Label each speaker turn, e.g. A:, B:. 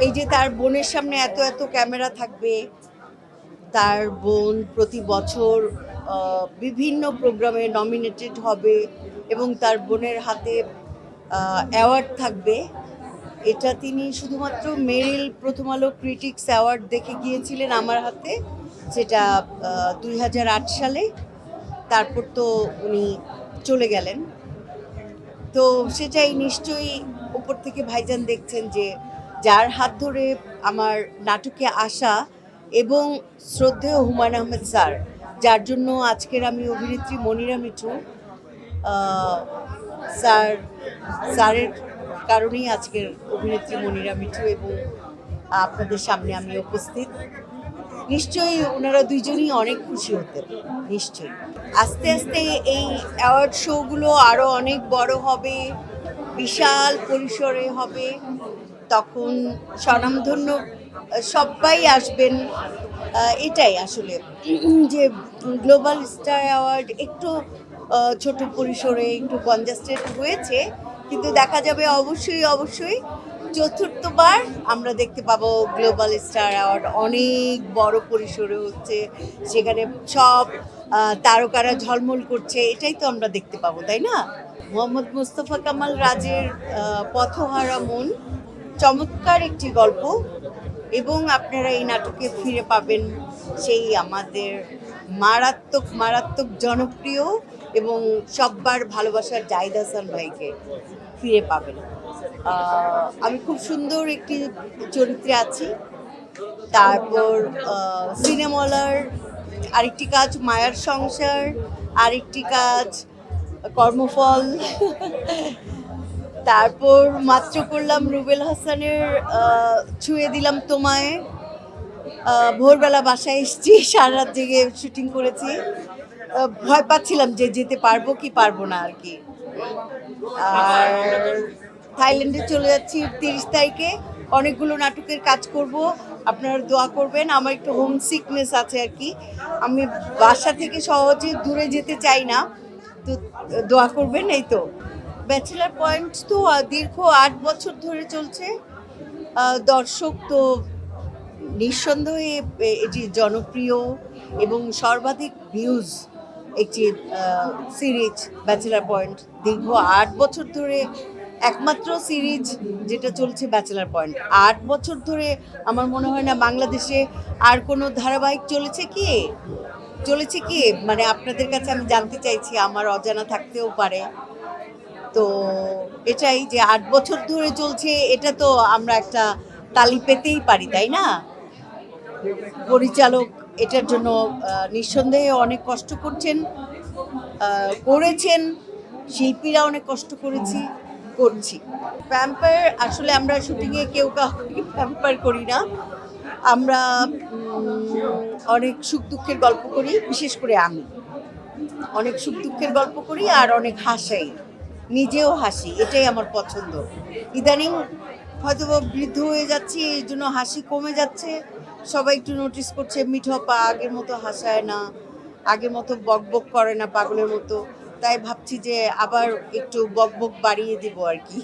A: এই যে তার বোনের সামনে এত এত ক্যামেরা থাকবে, তার বোন প্রতি বছর বিভিন্ন প্রোগ্রামে নমিনেটেড হবে এবং তার বোনের হাতে অ্যাওয়ার্ড থাকবে। এটা তিনি শুধুমাত্র মেরিল প্রথম আলো ক্রিটিক্স অ্যাওয়ার্ড দেখে গিয়েছিলেন আমার হাতে, যেটা 2008 সালে। তারপর তো উনি চলে গেলেন। তো সেটাই নিশ্চয়ই উপর থেকে ভাইজান দেখছেন যে যার হাত ধরে আমার নাটকে আসা, এবং শ্রদ্ধেয় হুমায়ূন আহমেদ স্যার, যার জন্য আজকের আমি অভিনেত্রী মনিরা মিঠু, স্যার স্যারের কারণেই আজকের অভিনেত্রী মনিরা মিঠু এবং আপনাদের সামনে আমি উপস্থিত। নিশ্চয়ই ওনারা দুইজনই অনেক খুশি হতেন, নিশ্চয়ই। আস্তে আস্তে এই অ্যাওয়ার্ড শোগুলো আরও অনেক বড় হবে, বিশাল পরিসরে হবে। তখন স্বনামধন্য সবাই আসবেন। এটাই আসলে যে গ্লোবাল স্টার অ্যাওয়ার্ড একটু ছোট পরিসরে, একটু কনজাস্টেড হয়েছে, কিন্তু দেখা যাবে অবশ্যই অবশ্যই চতুর্থবার আমরা দেখতে পাবো গ্লোবাল স্টার অ্যাওয়ার্ড অনেক বড় পরিসরে হচ্ছে, সেখানে সব তারকারা ঝলমল করছে। এটাই তো আমরা দেখতে পাবো, তাই না? মোহাম্মদ মোস্তফা কামাল রাজের পথহারা মন চমৎকার একটি গল্প, এবং আপনারা এই নাটকে ফিরে পাবেন সেই আমাদের মারাত্মক মারাত্মক জনপ্রিয় এবং সব্বার ভালোবাসার জাহিদ হাসান ভাইকে ফিরে পাবেন। আমি খুব সুন্দর একটি চরিত্রে আছি। তারপর সিনেমালার আরেকটি কাজ মায়ার সংসার, আরেকটি কাজ কর্মফল। তারপর মাত্র করলাম রুবেল হাসানের ছুঁয়ে দিলাম তোমায়। ভোরবেলা বাসায় এসেছি, সারা রাত জেগে শুটিং করেছি। ভয় পাচ্ছিলাম যে যেতে পারবো কি পারবো না আর কি। আর থাইল্যান্ডে চলে যাচ্ছি 30 তারিখে। অনেকগুলো নাটকের কাজ করব, আপনারা দোয়া করবেন। আমার একটু হোম সিকনেস আছে আর কি, আমি বাসা থেকে সহজে দূরে যেতে চাই না, তো দোয়া করবেন। এই তো ব্যাচেলার পয়েন্ট তো দীর্ঘ 8 বছর ধরে চলছে। দর্শক তো নিঃসন্দেহে এটি জনপ্রিয় এবং সর্বাধিক ভিউজ একটি সিরিজ ব্যাচেলার পয়েন্ট। দীর্ঘ 8 বছর ধরে একমাত্র সিরিজ যেটা চলছে ব্যাচেলার পয়েন্ট। 8 বছর ধরে আমার মনে হয় না বাংলাদেশে আর কোনো ধারাবাহিক চলেছে কি মানে আপনাদের কাছে আমি জানতে চাইছি, আমার অজানা থাকতেও পারে। তো এটাই যে 8 বছর ধরে চলছে, এটা তো আমরা একটা তালি পেতেই পারি, তাই না? পরিচালক এটার জন্য নিঃসন্দেহে অনেক কষ্ট করেছেন, শিল্পীরা অনেক কষ্ট করছি। প্যাম্পার আসলে আমরা শুটিংয়ে কেউ কাউকে প্যাম্পার করি না। আমরা অনেক সুখ দুঃখের গল্প করি, বিশেষ করে আমি অনেক সুখ দুঃখের গল্প করি আর অনেক হাসাই, নিজেও হাসি। এটাই আমার পছন্দ। ইদানিং হয়তো বৃদ্ধ হয়ে যাচ্ছি, এই জন্য হাসি কমে যাচ্ছে। সবাই একটু নোটিস করছে মিঠু আপা আগের মতো হাসায় না, আগের মতো বকবক করে না পাগলের মতো। তাই ভাবছি যে আবার একটু বকবক বাড়িয়ে দিব আর কি।